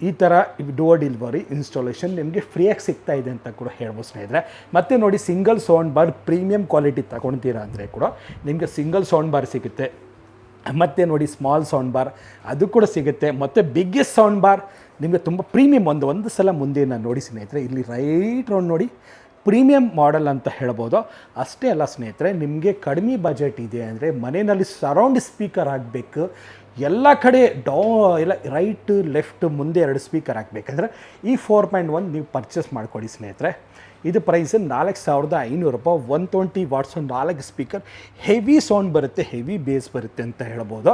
ಈ ಥರ ಡೋರ್ ಡೆಲಿವರಿ ಇನ್ಸ್ಟಾಲೇಷನ್ ನಿಮಗೆ ಫ್ರೀಯಾಗಿ ಸಿಗ್ತಾ ಇದೆ ಅಂತ ಕೂಡ ಹೇಳ್ಬೋದು ಸ್ನೇಹಿತರೆ. ಮತ್ತು ನೋಡಿ, single sound bar premium quality ತಗೊಳ್ತೀರಾ ಅಂದರೆ ಕೂಡ ನಿಮಗೆ ಸಿಂಗಲ್ ಸೌಂಡ್ ಬಾರ್ ಸಿಗುತ್ತೆ. ಮತ್ತು ನೋಡಿ, ಸ್ಮಾಲ್ ಸೌಂಡ್ ಬಾರ್ ಅದು ಕೂಡ ಸಿಗುತ್ತೆ. ಮತ್ತು ಬಿಗ್ಗೆಸ್ಟ್ ಸೌಂಡ್ ಬಾರ್ ನಿಮಗೆ ತುಂಬ ಪ್ರೀಮಿಯಮ್, ಒಂದು ಸಲ ಮುಂದೆ ನಾನು ನೋಡಿ ಸ್ನೇಹಿತರೆ, ಇಲ್ಲಿ ರೈಟ್ ರೌಂಡ್ ನೋಡಿ, ಪ್ರೀಮಿಯಂ ಮಾಡೆಲ್ ಅಂತ ಹೇಳ್ಬೋದು. ಅಷ್ಟೇ ಅಲ್ಲ ಸ್ನೇಹಿತರೆ, ನಿಮಗೆ ಕಡಿಮೆ ಬಜೆಟ್ ಇದೆ ಅಂದರೆ ಮನೆಯಲ್ಲಿ ಸರೌಂಡ್ ಸ್ಪೀಕರ್ ಆಗಬೇಕು, ಎಲ್ಲ ಕಡೆ ಎಲ್ಲ ರೈಟ್ ಲೆಫ್ಟ್ ಮುಂದೆ 2 ಸ್ಪೀಕರ್ ಹಾಕಬೇಕಂದ್ರೆ ಈ 4.1 ನೀವು ಪರ್ಚೇಸ್ ಮಾಡ್ಕೊಳ್ಳಿ ಸ್ನೇಹಿತರೆ. ಇದು price 4,500 120 watts 4 speaker, heavy sound ಬರುತ್ತೆ, ಹೆವಿ ಬೇಸ್ ಬರುತ್ತೆ ಅಂತ ಹೇಳ್ಬೋದು.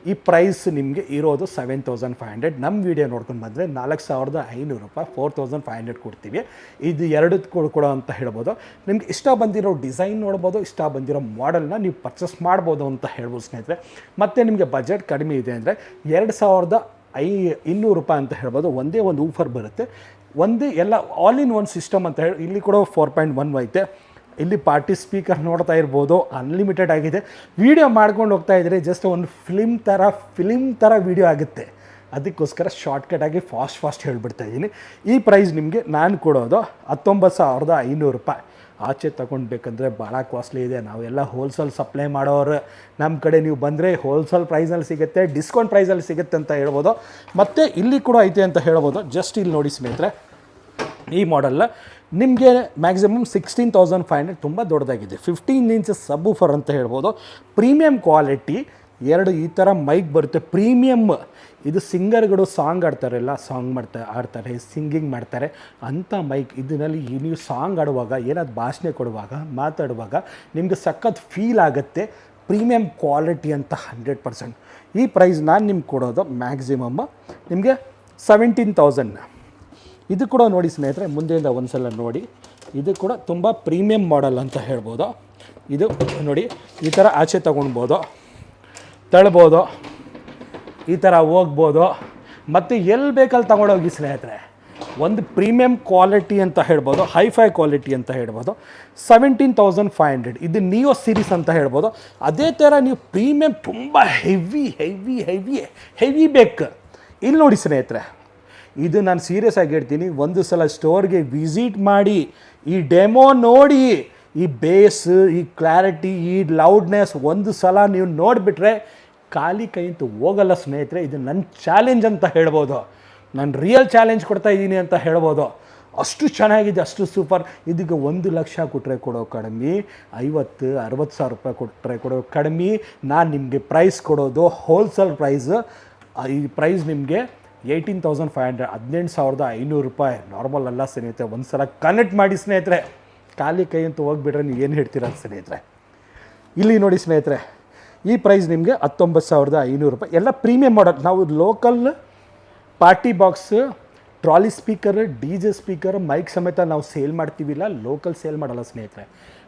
ಈ ಪ್ರೈಸ್ ನಿಮಗೆ ಇರೋದು 7,500. ನಮ್ಮ ವಿಡಿಯೋ ನೋಡ್ಕೊಂಡು ಬಂದರೆ 4,500 4,500 ಕೊಡ್ತೀವಿ. ಇದು 2 ಕೊಡೋ ಅಂತ ಹೇಳ್ಬೋದು. ನಿಮ್ಗೆ ಇಷ್ಟ ಬಂದಿರೋ ಡಿಸೈನ್ ನೋಡ್ಬೋದು, ಇಷ್ಟ ಬಂದಿರೋ ಮಾಡೆಲ್ನ ನೀವು ಪರ್ಚೇಸ್ ಮಾಡ್ಬೋದು ಅಂತ ಹೇಳ್ಬೋದು ಸ್ನೇಹಿತರೆ. ಮತ್ತು ನಿಮಗೆ ಬಜೆಟ್ ಕಡಿಮೆ ಇದೆ ಅಂದರೆ 2,200 ಅಂತ ಹೇಳ್ಬೋದು. ಒಂದೇ ಒಂದು ಊಫರ್ ಬರುತ್ತೆ, ಒಂದೇ ಎಲ್ಲ ಆಲ್ ಇನ್ ಒನ್ ಸಿಸ್ಟಮ್ ಅಂತ ಹೇಳಿ. ಇಲ್ಲಿ ಕೂಡ 4.1 ಐತೆ. ಇಲ್ಲಿ ಪಾರ್ಟಿ ಸ್ಪೀಕರ್ ನೋಡ್ತಾ ಇರ್ಬೋದು, ಅನ್ಲಿಮಿಟೆಡ್ ಆಗಿದೆ. ವೀಡಿಯೋ ಮಾಡ್ಕೊಂಡು ಹೋಗ್ತಾ ಇದ್ದರೆ ಜಸ್ಟ್ ಒಂದು ಫಿಲಿಮ್ ಥರ ವೀಡಿಯೋ ಆಗುತ್ತೆ. ಅದಕ್ಕೋಸ್ಕರ ಶಾರ್ಟ್ಕಟಾಗಿ ಫಾಸ್ಟ್ ಹೇಳ್ಬಿಡ್ತಾ ಇದ್ದೀನಿ. ಈ ಪ್ರೈಸ್ ನಿಮಗೆ ನಾನು ಕೊಡೋದು 19,500. ಆಚೆ ತೊಗೊಳ್ಬೇಕಂದ್ರೆ ಭಾಳ ಕಾಸ್ಟ್ಲಿ ಇದೆ. ನಾವೆಲ್ಲ ಹೋಲ್ಸೇಲ್ ಸಪ್ಲೈ ಮಾಡೋರು, ನಮ್ಮ ಕಡೆ ನೀವು ಬಂದರೆ ಹೋಲ್ಸೇಲ್ ಪ್ರೈಸಲ್ಲಿ ಸಿಗುತ್ತೆ, ಡಿಸ್ಕೌಂಟ್ ಪ್ರೈಸಲ್ಲಿ ಸಿಗುತ್ತೆ ಅಂತ ಹೇಳ್ಬೋದು. ಮತ್ತು ಇಲ್ಲಿ ಕೂಡ ಐತೆ ಅಂತ ಹೇಳ್ಬೋದು. ಜಸ್ಟ್ ಇಲ್ಲಿ ನೋಡಿ ಸ್ನೇಹಿತರೆ, ಈ ಮಾಡೆಲ್ಲ ನಿಮಗೆ ಮ್ಯಾಕ್ಸಿಮಮ್ 16,500, ತುಂಬ ದೊಡ್ಡದಾಗಿದೆ. 15 ಇಂಚಸ್ ಸಬ್ವೂಫರ್ ಅಂತ ಹೇಳ್ಬೋದು. ಪ್ರೀಮಿಯಂ ಕ್ವಾಲಿಟಿ, 2 ಈ ಥರ ಮೈಕ್ ಬರುತ್ತೆ, ಪ್ರೀಮಿಯಮ್. ಇದು ಸಿಂಗರ್ಗಳು ಸಾಂಗ್ ಆಡ್ತಾರೆ, ಸಿಂಗಿಂಗ್ ಮಾಡ್ತಾರೆ ಅಂಥ ಮೈಕ್. ಇದರಲ್ಲಿ ನೀವು ಸಾಂಗ್ ಆಡುವಾಗ, ಏನಾದ್ರು ಭಾಷಣ ಕೊಡುವಾಗ, ಮಾತಾಡುವಾಗ ನಿಮಗೆ ಸಖತ್ ಫೀಲ್ ಆಗುತ್ತೆ. ಪ್ರೀಮಿಯಂ ಕ್ವಾಲಿಟಿ ಅಂತ 100%. ಈ ಪ್ರೈಸ್ ನಾನು ನಿಮ್ಗೆ ಕೊಡೋದು ಮ್ಯಾಕ್ಸಿಮಮ್ ನಿಮಗೆ 17,000. ಇದು ಕೂಡ ನೋಡಿ ಸ್ನೇಹಿತರೆ, ಮುಂದೆಯಿಂದ ಒಂದು ಸಲ ನೋಡಿ. ಇದು ಕೂಡ ತುಂಬ ಪ್ರೀಮಿಯಂ ಮಾಡೆಲ್ ಅಂತ ಹೇಳ್ಬೋದು. ಇದು ನೋಡಿ, ಈ ಥರ ಆಚೆ ತೊಗೊಳ್ಬೋದು, ತಳ್ಬೋದು. ಈ ಥರ ಹೋಗ್ಬೋದು. ಮತ್ತು ಎಲ್ಲಿ ಬೇಕಲ್ಲಿ ತೊಗೊಂಡೋಗಿ ಸ್ನೇಹಿತರೆ, ಒಂದು ಪ್ರೀಮಿಯಂ ಕ್ವಾಲಿಟಿ ಅಂತ ಹೇಳ್ಬೋದು, ಹೈಫೈ ಕ್ವಾಲಿಟಿ ಅಂತ ಹೇಳ್ಬೋದು. 17,500 ಇದು ನಿಯೋ ಸೀರೀಸ್ ಅಂತ ಹೇಳ್ಬೋದು. ಅದೇ ಥರ ನೀವು ಪ್ರೀಮಿಯಂ ತುಂಬ ಹೆವಿ ಬೇಕು. ಇಲ್ಲಿ ನೋಡಿ ಸ್ನೇಹಿತರೆ, ಇದು ನಾನು ಸೀರಿಯಸ್ ಆಗಿ ಹೇಳ್ತೀನಿ, ಒಂದು ಸಲ ಸ್ಟೋರ್ಗೆ ವಿಸಿಟ್ ಮಾಡಿ ಈ ಡೆಮೋ ನೋಡಿ, ಈ ಬೇಸ್, ಈ ಕ್ಲಾರಿಟಿ, ಈ ಲೌಡ್ನೆಸ್ ಒಂದು ಸಲ ನೀವು ನೋಡಿಬಿಟ್ರೆ ಖಾಲಿ ಕೈಂತೂ ಹೋಗಲ್ಲ ಸ್ನೇಹಿತರೆ. ಇದು ನನ್ನ ಚಾಲೆಂಜ್ ಅಂತ ಹೇಳ್ಬೋದು, ನಾನು ರಿಯಲ್ ಚಾಲೆಂಜ್ ಕೊಡ್ತಾ ಇದ್ದೀನಿ ಅಂತ ಹೇಳ್ಬೋದು. ಅಷ್ಟು ಚೆನ್ನಾಗಿದೆ, ಅಷ್ಟು ಸೂಪರ್. ಇದಕ್ಕೆ 1 ಲಕ್ಷ ಕೊಟ್ಟರೆ ಕೊಡೋ ಕಡಿಮೆ, 50-60 ಸಾವಿರ ರೂಪಾಯಿ ಕೊಟ್ಟರೆ ಕೊಡೋ ಕಡಿಮೆ. ನಾನು ನಿಮಗೆ ಪ್ರೈಸ್ ಕೊಡೋದು ಹೋಲ್ಸೇಲ್ ಪ್ರೈಸ್. ಈ ಪ್ರೈಸ್ ನಿಮಗೆ 18,500, 18,500 ರೂಪಾಯಿ. ನಾರ್ಮಲ್ ಅಲ್ಲ ಸ್ನೇಹಿತರೆ. ಒಂದು ಸಲ ಕನೆಕ್ಟ್ ಮಾಡಿ ಸ್ನೇಹಿತರೆ, ಖಾಲಿ ಕೈ ಅಂತ ಹೋಗಿಬಿಟ್ರೆ ನೀವು ಏನು ಹೇಳ್ತೀರ ಸ್ನೇಹಿತರೆ. ಇಲ್ಲಿ ನೋಡಿ ಸ್ನೇಹಿತರೆ, ಈ ಪ್ರೈಸ್ ನಿಮಗೆ 19,500 ರೂಪಾಯಿ. ಎಲ್ಲ ಪ್ರೀಮಿಯಂ ಮಾಡಲ್. ನಾವು local party box, trolley speaker, DJ speaker, mic ಸಮೇತ ನಾವು ಸೇಲ್ ಮಾಡ್ತೀವಿಲ್ಲ, ಲೋಕಲ್ ಸೇಲ್ ಮಾಡಲ್ಲ ಸ್ನೇಹಿತರೆ.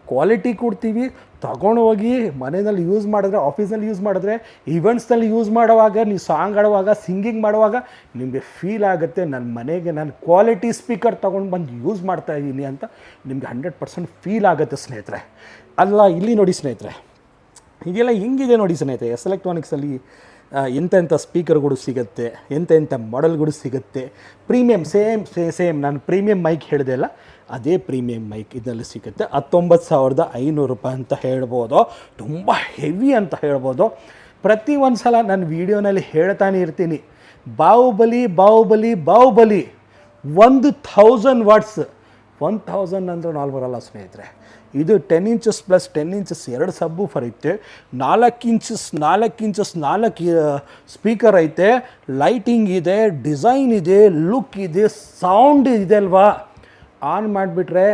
ಕ್ವಾಲಿಟಿ ಕೊಡ್ತೀವಿ, ತಗೊಂಡು ಹೋಗಿ ಮನೆಯಲ್ಲಿ ಯೂಸ್ ಮಾಡಿದ್ರೆ, ಆಫೀಸ್ನಲ್ಲಿ ಯೂಸ್ ಮಾಡಿದ್ರೆ, ಈವೆಂಟ್ಸ್ನಲ್ಲಿ ಯೂಸ್ ಮಾಡುವಾಗ, ನೀವು ಸಾಂಗ್ ಆಡುವಾಗ, ಸಿಂಗಿಂಗ್ ಮಾಡುವಾಗ ನಿಮಗೆ ಫೀಲ್ ಆಗುತ್ತೆ, ನನ್ನ ಮನೆಗೆ ನಾನು ಕ್ವಾಲಿಟಿ ಸ್ಪೀಕರ್ ತೊಗೊಂಡು ಬಂದು ಯೂಸ್ ಮಾಡ್ತಾ ಇದ್ದೀನಿ ಅಂತ ನಿಮಗೆ 100% ಫೀಲ್ ಆಗುತ್ತೆ ಸ್ನೇಹಿತರೆ. ಅಲ್ಲ ಇಲ್ಲಿ ನೋಡಿ ಸ್ನೇಹಿತರೆ, ಇದೆಲ್ಲ ಹೆಂಗಿದೆ ನೋಡಿ ಸ್ನೇಹಿತರೆ. ಎಸ್ ಎಲೆಕ್ಟ್ರಾನಿಕ್ಸಲ್ಲಿ ಎಂತೆಂಥ ಸ್ಪೀಕರ್ಗಳು ಸಿಗುತ್ತೆ, ಎಂತೆಂಥ ಮಾಡೆಲ್ಗಳು ಸಿಗುತ್ತೆ. ಪ್ರೀಮಿಯಮ್ ಸೇಮ್ ನಾನು ಪ್ರೀಮಿಯಮ್ ಮೈಕ್ ಹೇಳಿದೆ ಅಲ್ಲ, ಅದೇ ಪ್ರೀಮಿಯಮ್ ಮೈಕ್ ಇದರಲ್ಲಿ ಸಿಗುತ್ತೆ. 19,500 ರೂಪಾಯಿ ಅಂತ ಹೇಳ್ಬೋದು. ತುಂಬ ಹೆವಿ ಅಂತ ಹೇಳ್ಬೋದು. ಪ್ರತಿ ಒಂದು ಸಲ ನನ್ನ ವೀಡಿಯೋನಲ್ಲಿ ಹೇಳ್ತಾನೆ ಇರ್ತೀನಿ, ಬಾಹುಬಲಿ 1000 ವಾಟ್ಸ್. 1000 ಅಂದರೆ ನಾರ್ಮಲ್ ಅಲ್ಲ ಸ್ನೇಹಿತರೆ. ಇದು 10 ಇಂಚಸ್ ಪ್ಲಸ್ 10 ಇಂಚಸ್ 2 ಸಬ್ಬೂಫರ್ ಐತೆ, 4 ಇಂಚಸ್ 4 ಸ್ಪೀಕರ್ ಐತೆ, ಲೈಟಿಂಗ್ ಇದೆ, ಡಿಸೈನ್ ಇದೆ, ಲುಕ್ ಇದೆ, ಸೌಂಡ್ ಇದೆ ಅಲ್ವಾ. ಆನ್ ಮಾಡಿಬಿಟ್ರೆ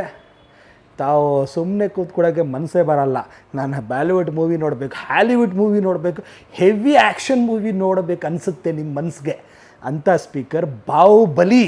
ತಾವು ಸುಮ್ಮನೆ ಕೂತ್ಕೊಳ್ಳೋಕ್ಕೆ ಮನಸ್ಸೇ ಬರಲ್ಲ. ನಾನು ಬಾಲಿವುಡ್ ಮೂವಿ ನೋಡಬೇಕು, ಹಾಲಿವುಡ್ ಮೂವಿ ನೋಡಬೇಕು, ಹೆವಿ ಆ್ಯಕ್ಷನ್ ಮೂವಿ ನೋಡಬೇಕು ಅನಿಸುತ್ತೆ ನಿಮ್ಮ ಮನಸ್ಸಿಗೆ ಅಂಥ ಸ್ಪೀಕರ್ ಬಾಹುಬಲಿ.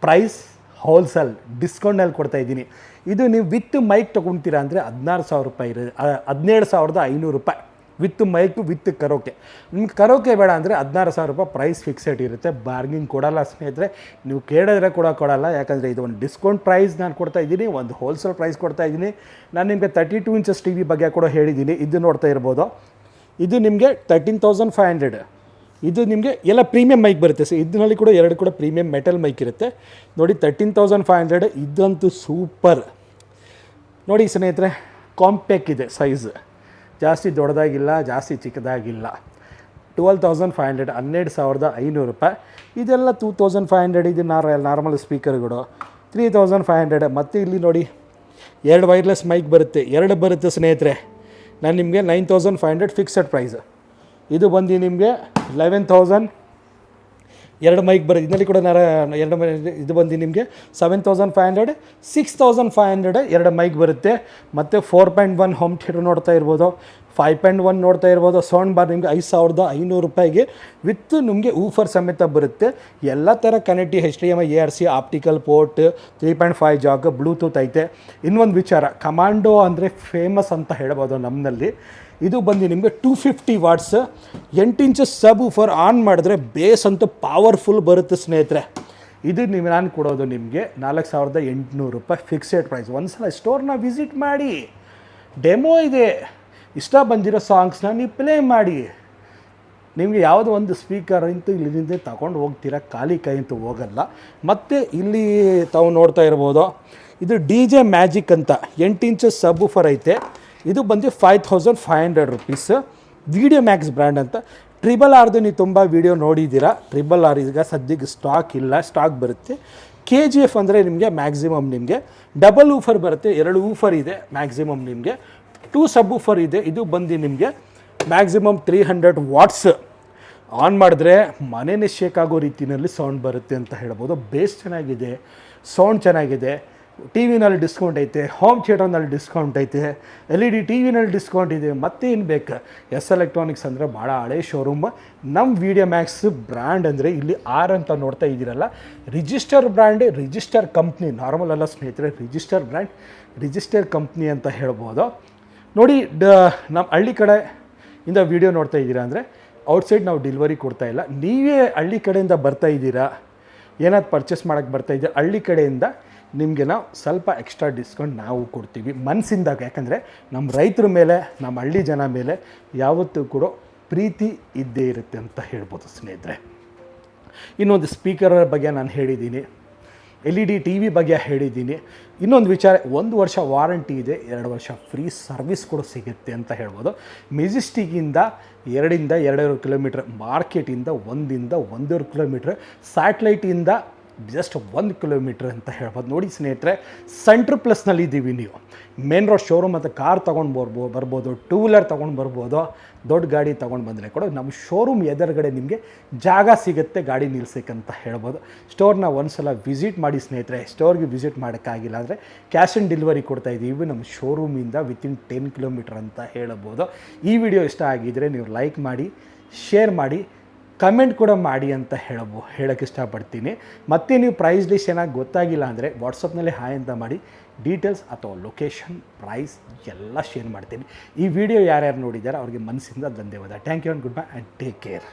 ಪ್ರೈಸ್ ಹೋಲ್ಸೇಲ್ ಡಿಸ್ಕೌಂಟ್ನಲ್ಲಿ ಕೊಡ್ತಾಯಿದ್ದೀನಿ. ಇದು ನೀವು ವಿತ್ ಮೈಕ್ ತೊಗೊತೀರಾ ಅಂದರೆ 16,000 ರೂಪಾಯಿ ಇರೋದು, 17,500 ರೂಪಾಯಿ ವಿತ್ ಮೈಕು ವಿತ್ ಕರೋಕೆ. ನಿಮ್ಗೆ ಕರೋಕೆ ಬೇಡ ಅಂದರೆ 16,000 ರೂಪಾಯಿ ಪ್ರೈಸ್ ಫಿಕ್ಸೆಡ್ ಇರುತ್ತೆ. ಬಾರ್ಗಿಂಗ್ ಕೊಡಲ್ಲ ಸ್ನೇಹಿತರೆ, ನೀವು ಕೇಳಿದ್ರೆ ಕೂಡ ಕೊಡಲ್ಲ. ಯಾಕಂದರೆ ಇದು ಒಂದು ಡಿಸ್ಕೌಂಟ್ ಪ್ರೈಸ್ ನಾನು ಕೊಡ್ತಾಯಿದ್ದೀನಿ, ಒಂದು ಹೋಲ್ಸೇಲ್ ಪ್ರೈಸ್ ಕೊಡ್ತಾಯಿದ್ದೀನಿ. ನಾನು ನಿಮಗೆ 32 ಇಂಚಸ್ TV ಬಗ್ಗೆ ಕೂಡ ಹೇಳಿದ್ದೀನಿ, ಇದು ನೋಡ್ತಾ ಇರ್ಬೋದು. ಇದು ನಿಮಗೆ 13,500. ಇದು ನಿಮಗೆ ಎಲ್ಲ ಪ್ರೀಮಿಯಂ ಮೈಕ್ ಬರುತ್ತೆ. ಸೊ ಇದರಲ್ಲಿ ಕೂಡ 2 ಕೂಡ ಪ್ರೀಮಿಯಂ ಮೆಟಲ್ ಮೈಕ್ ಇರುತ್ತೆ ನೋಡಿ. 13,500 ಇದಂತೂ ಸೂಪರ್ ನೋಡಿ ಸ್ನೇಹಿತರೆ. ಕಾಂಪ್ಯಾಕ್ಟ್ ಇದೆ ಸೈಜ್, ಜಾಸ್ತಿ ದೊಡ್ಡದಾಗಿಲ್ಲ, ಜಾಸ್ತಿ ಚಿಕ್ಕದಾಗಿಲ್ಲ. 12,500, 12,500 ರೂಪಾಯಿ. ಇದೆಲ್ಲ 2,500. ಇದು ನಾರ್ಮಲ್ ಸ್ಪೀಕರ್ಗಳು 3,500. ಮತ್ತು ಇಲ್ಲಿ ನೋಡಿ 2 ವೈರ್ಲೆಸ್ ಮೈಕ್ ಬರುತ್ತೆ, 2 ಬರುತ್ತೆ ಸ್ನೇಹಿತರೆ. ನಾನು ನಿಮಗೆ 9,500 ಫಿಕ್ಸೆಡ್ ಪ್ರೈಸ್. ಇದು ಬಂದು ನಿಮಗೆ 11,000. 2 ಮೈಕ್ ಬರುತ್ತೆ ಇದರಲ್ಲಿ ಕೂಡ. 2 ಇದು ಬಂದು ನಿಮಗೆ 7,500, 6,500 2 ಮೈಕ್ ಬರುತ್ತೆ. ಮತ್ತು 4.1 ಹೋಮ್ ಥಿಯೇಟರ್ ನೋಡ್ತಾ ಇರ್ಬೋದು, 5.1 ನೋಡ್ತಾ ಇರ್ಬೋದು. ಸೌಂಡ್ ಬಾರ್ ನಿಮಗೆ 5,500 ರೂಪಾಯಿಗೆ ವಿತ್ ನಿಮಗೆ ಊಫರ್ ಸಮೇತ ಬರುತ್ತೆ. ಎಲ್ಲ ಥರ ಕನೆಕ್ಟಿ, HDMI, ARC, ಆಪ್ಟಿಕಲ್ ಪೋರ್ಟ್, 3.5 ಜಾಗ, ಬ್ಲೂಟೂತ್ ಐತೆ. ಇನ್ನೊಂದು ವಿಚಾರ, ಕಮಾಂಡೋ ಅಂದರೆ ಫೇಮಸ್ ಅಂತ ಹೇಳ್ಬೋದು ನಮ್ಮಲ್ಲಿ. ಇದು ಬಂದು ನಿಮಗೆ 250 what's, 8 inches sub woofer. On ಮಾಡಿದ್ರೆ ಬೇಸ್ ಅಂತೂ ಪವರ್ಫುಲ್ ಬರುತ್ತೆ ಸ್ನೇಹಿತರೆ. ಇದು ನಾನು ಕೊಡೋದು ನಿಮಗೆ 4,800 ರೂಪಾಯಿ ಫಿಕ್ಸೆಡ್ ಪ್ರೈಸ್. ಒಂದು ಸಲ ಸ್ಟೋರ್ನ ವಿಸಿಟ್ ಮಾಡಿ, ಡೆಮೋ ಇದೆ, ಇಷ್ಟ ಬಂದಿರೋ ಸಾಂಗ್ಸ್ನ ನೀವು ಪ್ಲೇ ಮಾಡಿ. ನಿಮಗೆ ಯಾವುದೋ ಒಂದು ಸ್ಪೀಕರ್ ಅಂತೂ ಇಲ್ಲಿಂದ ತಗೊಂಡು ಹೋಗ್ತೀರಾ, ಖಾಲಿ ಕೈ ಅಂತೂ ಹೋಗಲ್ಲ. ಮತ್ತು ಇಲ್ಲಿ ತಾವು ನೋಡ್ತಾ ಇರ್ಬೋದು, ಇದು DJ ಮ್ಯಾಜಿಕ್ ಅಂತ 8 ಇಂಚಸ್ ಸಬ್ ಊಫರ್ ಐತೆ. ಇದು ಬಂದು 5,500 ರೂಪೀಸ್. ವಿಡಿಯೋ ಮ್ಯಾಕ್ಸ್ ಬ್ರ್ಯಾಂಡ್ ಅಂತ. RRR ನೀವು ತುಂಬ ವೀಡಿಯೋ ನೋಡಿದ್ದೀರಾ. RRR ಈಗ ಸದ್ಯಕ್ಕೆ ಸ್ಟಾಕ್ ಇಲ್ಲ, ಸ್ಟಾಕ್ ಬರುತ್ತೆ. KGF ಅಂದರೆ ನಿಮಗೆ ಮ್ಯಾಕ್ಸಿಮಮ್ ನಿಮಗೆ ಡಬಲ್ ಊಫರ್ ಬರುತ್ತೆ, 2 ಊಫರ್ ಇದೆ ಮ್ಯಾಕ್ಸಿಮಮ್ ನಿಮಗೆ, 2 ಸಬ್ ಊಫರ್ ಇದೆ. ಇದು ಬಂದು ನಿಮಗೆ ಮ್ಯಾಕ್ಸಿಮಮ್ 300 ವಾಟ್ಸ್. ಆನ್ ಮಾಡಿದ್ರೆ ಮನೆಯೇ ಶೇಕ್ ಆಗೋ ರೀತಿಯಲ್ಲಿ ಸೌಂಡ್ ಬರುತ್ತೆ ಅಂತ ಹೇಳ್ಬೋದು. ಬೇಸ್ ಚೆನ್ನಾಗಿದೆ, ಸೌಂಡ್ ಚೆನ್ನಾಗಿದೆ. TVನಲ್ಲಿ ಡಿಸ್ಕೌಂಟ್ ಐತೆ, ಹೋಮ್ ಥಿಯೇಟರ್ನಲ್ಲಿ ಡಿಸ್ಕೌಂಟ್ ಐತೆ, LED TVನಲ್ಲಿ ಡಿಸ್ಕೌಂಟ್ ಇದೆ. ಮತ್ತೇನು ಬೇಕು, ಎಸ್ ಎಲೆಕ್ಟ್ರಾನಿಕ್ಸ್ ಅಂದರೆ ಭಾಳ ಹಳೆ ಶೋರೂಮ್. ನಮ್ಮ ವಿಡಿಯೋ ಮ್ಯಾಕ್ಸ್ ಬ್ರ್ಯಾಂಡ್ ಅಂದರೆ ಇಲ್ಲಿ R ಅಂತ ನೋಡ್ತಾ ಇದ್ದೀರಲ್ಲ, register brand, register company. Normal ಅಲ್ಲ ಸ್ನೇಹಿತರೆ, ರಿಜಿಸ್ಟರ್ ಬ್ರ್ಯಾಂಡ್, ರಿಜಿಸ್ಟರ್ ಕಂಪ್ನಿ ಅಂತ ಹೇಳ್ಬೋದು. ನೋಡಿ ನಮ್ಮ ಹಳ್ಳಿ ಕಡೆ ಇಂದ ವೀಡಿಯೋ ನೋಡ್ತಾ ಇದ್ದೀರಾ ಅಂದರೆ ಔಟ್ಸೈಡ್ ನಾವು ಡೆಲಿವರಿ ಕೊಡ್ತಾ ಇಲ್ಲ. ನೀವೇ ಹಳ್ಳಿ ಕಡೆಯಿಂದ ಬರ್ತಾ ಇದ್ದೀರಾ, ಏನಾದ್ರು ಪರ್ಚೇಸ್ ಮಾಡೋಕ್ಕೆ ಬರ್ತಾ ಇದ್ದೀರಾ, ಹಳ್ಳಿ ಕಡೆಯಿಂದ ನಿಮಗೆ ನಾವು ಸ್ವಲ್ಪ ಎಕ್ಸ್ಟ್ರಾ ಡಿಸ್ಕೌಂಟ್ ನಾವು ಕೊಡ್ತೀವಿ ಮನಸ್ಸಿಂದಾಗ. ಯಾಕಂದರೆ ನಮ್ಮ ರೈತರ ಮೇಲೆ, ನಮ್ಮ ಹಳ್ಳಿ ಜನ ಮೇಲೆ ಯಾವತ್ತೂ ಕೂಡ ಪ್ರೀತಿ ಇದ್ದೇ ಇರುತ್ತೆ ಅಂತ ಹೇಳ್ಬೋದು ಸ್ನೇಹಿತರೆ. ಇನ್ನೊಂದು ಸ್ಪೀಕರ್ ಬಗ್ಗೆ ನಾನು ಹೇಳಿದ್ದೀನಿ, LED TV ಬಗ್ಗೆ ಹೇಳಿದ್ದೀನಿ. ಇನ್ನೊಂದು ವಿಚಾರ, 1 ವರ್ಷ ವಾರಂಟಿ ಇದೆ, 2 ವರ್ಷ ಫ್ರೀ ಸರ್ವಿಸ್ ಕೂಡ ಸಿಗುತ್ತೆ ಅಂತ ಹೇಳ್ಬೋದು. ಮೆಜೆಸ್ಟಿಕ್ಕಿಂದ 2-2.5 ಕಿಲೋಮೀಟ್ರ್, ಮಾರ್ಕೆಟಿಂದ 1-1.5 ಕಿಲೋಮೀಟ್ರ್, ಸ್ಯಾಟ್ಲೈಟಿಂದ ಜಸ್ಟ್ 1 ಕಿಲೋಮೀಟ್ರ್ ಅಂತ ಹೇಳ್ಬೋದು. ನೋಡಿ ಸ್ನೇಹಿತರೆ, ಸೆಂಟ್ರ್ ಪ್ಲಸ್ನಲ್ಲಿ ಇದ್ದೀವಿ. ನೀವು ಮೇನ್ ರೋಡ್ ಶೋರೂಮ್ ಮತ್ತು ಕಾರ್ ತೊಗೊಂಡು ಬರ್ಬೋದು, 2 ವೀಲರ್ ತೊಗೊಂಡು ಬರ್ಬೋದು, ದೊಡ್ಡ ಗಾಡಿ ತೊಗೊಂಡು ಬಂದರೆ ಕೂಡ ನಮ್ಮ ಶೋರೂಮ್ ಎದುರುಗಡೆ ನಿಮಗೆ ಜಾಗ ಸಿಗುತ್ತೆ ಗಾಡಿ ನಿಲ್ಸೋಕ್ಕಂತ ಹೇಳ್ಬೋದು. ಸ್ಟೋರ್ನ ಒಂದು ಸಲ ವಿಸಿಟ್ ಮಾಡಿ ಸ್ನೇಹಿತರೆ. ಸ್ಟೋರ್ಗೆ ವಿಸಿಟ್ ಮಾಡೋಕ್ಕಾಗಿಲ್ಲ ಅಂದರೆ ಕ್ಯಾಶ್ ಆನ್ ಡೆಲಿವರಿ ಕೊಡ್ತಾಯಿದ್ದೀವಿ ನಮ್ಮ ಶೋರೂಮಿಂದ ವಿತಿನ್ 10 ಕಿಲೋಮೀಟ್ರ್ ಅಂತ ಹೇಳ್ಬೋದು. ಈ ವಿಡಿಯೋ ಇಷ್ಟ ಆಗಿದ್ದರೆ ನೀವು ಲೈಕ್ ಮಾಡಿ, ಶೇರ್ ಮಾಡಿ, ಕಮೆಂಟ್ ಕೂಡ ಮಾಡಿ ಅಂತ ಹೇಳೋಕ್ಕೆ ಇಷ್ಟಪಡ್ತೀನಿ. ಮತ್ತು ನೀವು ಪ್ರೈಸ್ ಲಿಸ್ಟ್ ಏನಾಗಿ ಗೊತ್ತಾಗಿಲ್ಲ ಅಂದರೆ ವಾಟ್ಸಪ್ನಲ್ಲಿ ಹಾಯ್ ಅಂತ ಮಾಡಿ, ಡೀಟೇಲ್ಸ್ ಅಥವಾ ಲೊಕೇಶನ್, ಪ್ರೈಸ್ ಎಲ್ಲ ಶೇರ್ ಮಾಡ್ತೀನಿ. ಈ ವಿಡಿಯೋ ಯಾರ್ಯಾರು ನೋಡಿದ್ದಾರೆ ಅವ್ರಿಗೆ ಮನಸ್ಸಿಂದ ಧನ್ಯವಾದ. Thank you and goodbye and take care.